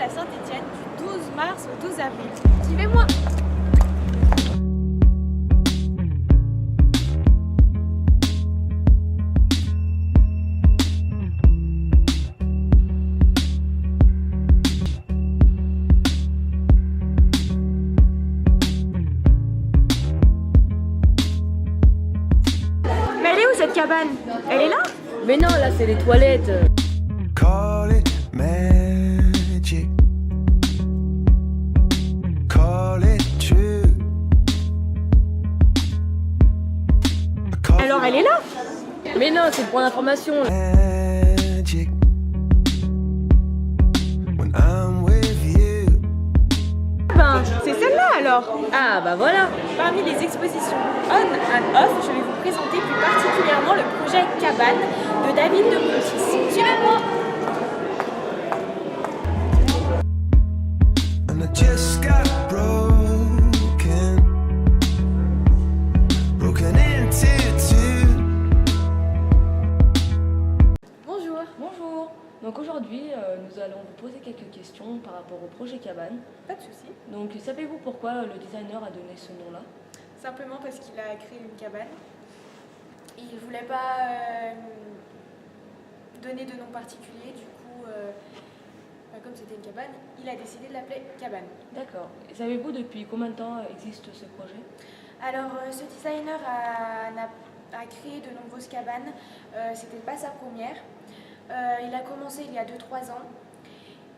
à Saint-Étienne du 12 mars au 12 avril. Suivez-moi! Mais elle est où cette cabane? Elle est là? Mais non, là c'est les toilettes. Call it magic. Call it true. Call Alors elle est là? Mais non, c'est pour l'information. it magic. When I'm with you. Ben, c'est celle-là alors! Ah bah voilà. Parmi les expositions on and off, je vais vous présenter plus particulièrement le projet Cabane de David de Montis. Suivez-moi! And I just got broken. Broken into two. Bonjour! Bonjour. Donc aujourd'hui, nous allons vous poser quelques questions par rapport au projet Cabane. Pas de souci. Donc savez-vous pourquoi le designer a donné ce nom-là? Simplement parce qu'il a créé une cabane. Il ne voulait pas donner de nom particulier, du coup, comme c'était une cabane, il a décidé de l'appeler Cabane. D'accord. Et savez-vous depuis combien de temps existe ce projet? Alors, ce designer a créé de nombreuses cabanes. C'était pas sa première. Il a commencé il y a 2-3 ans.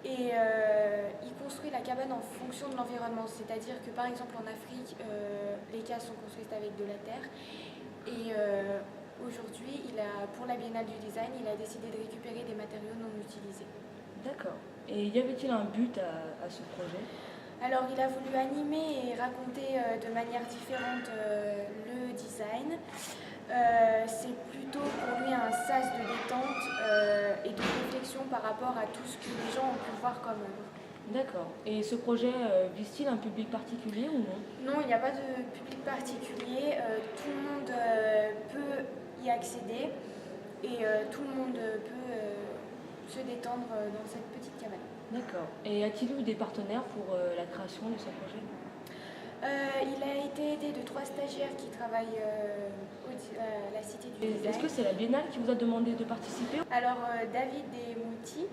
Et il construit la cabane en fonction de l'environnement, c'est-à-dire que par exemple en Afrique, les cases sont construites avec de la terre. Et aujourd'hui, pour la Biennale du Design, il a décidé de récupérer des matériaux non utilisés. D'accord. Et y avait-il un but à ce projet? Alors il a voulu animer et raconter de manière différente le design. C'est plutôt pour lui un sas de détente et de réflexion par rapport à tout ce que les gens ont pu voir comme œuvre. D'accord. Et ce projet vise-t-il un public particulier ou non? Non, il n'y a pas de public particulier. Tout le monde peut y accéder et tout le monde peut se détendre dans cette petite cabane. D'accord. Et a-t-il eu des partenaires pour la création de ce projet? Il a été aidé de 3 stagiaires qui travaillent à la Cité du Design. Est-ce que c'est la Biennale qui vous a demandé de participer? Alors David Desmoutis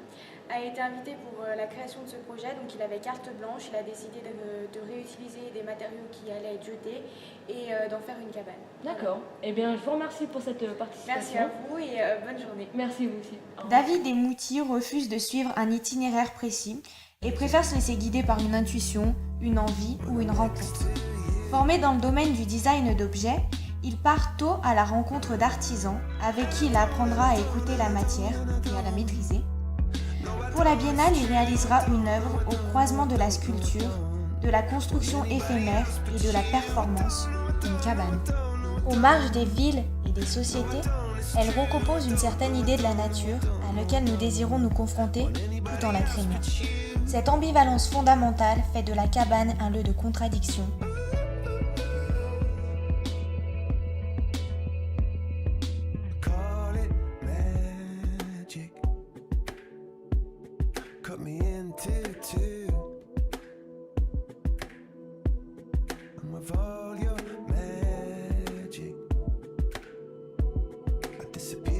a été invité pour la création de ce projet, donc il avait carte blanche, il a décidé de réutiliser des matériaux qui allaient être jetés et d'en faire une cabane. D'accord. Eh bien, je vous remercie pour cette participation. Merci à vous et bonne journée. Merci vous aussi. Au revoir. David Desmoutis refuse de suivre un itinéraire précis et préfère se laisser guider par une intuition, une envie ou une rencontre. Formé dans le domaine du design d'objets, il part tôt à la rencontre d'artisans avec qui il apprendra à écouter la matière et à la maîtriser. Pour la Biennale, il réalisera une œuvre au croisement de la sculpture, de la construction éphémère et de la performance, une cabane. Aux marges des villes et des sociétés, elle recompose une certaine idée de la nature à laquelle nous désirons nous confronter tout en la craignant. Cette ambivalence fondamentale fait de la cabane un lieu de contradiction. Call it magic. Cut me into two. And with all your magic, I disappear.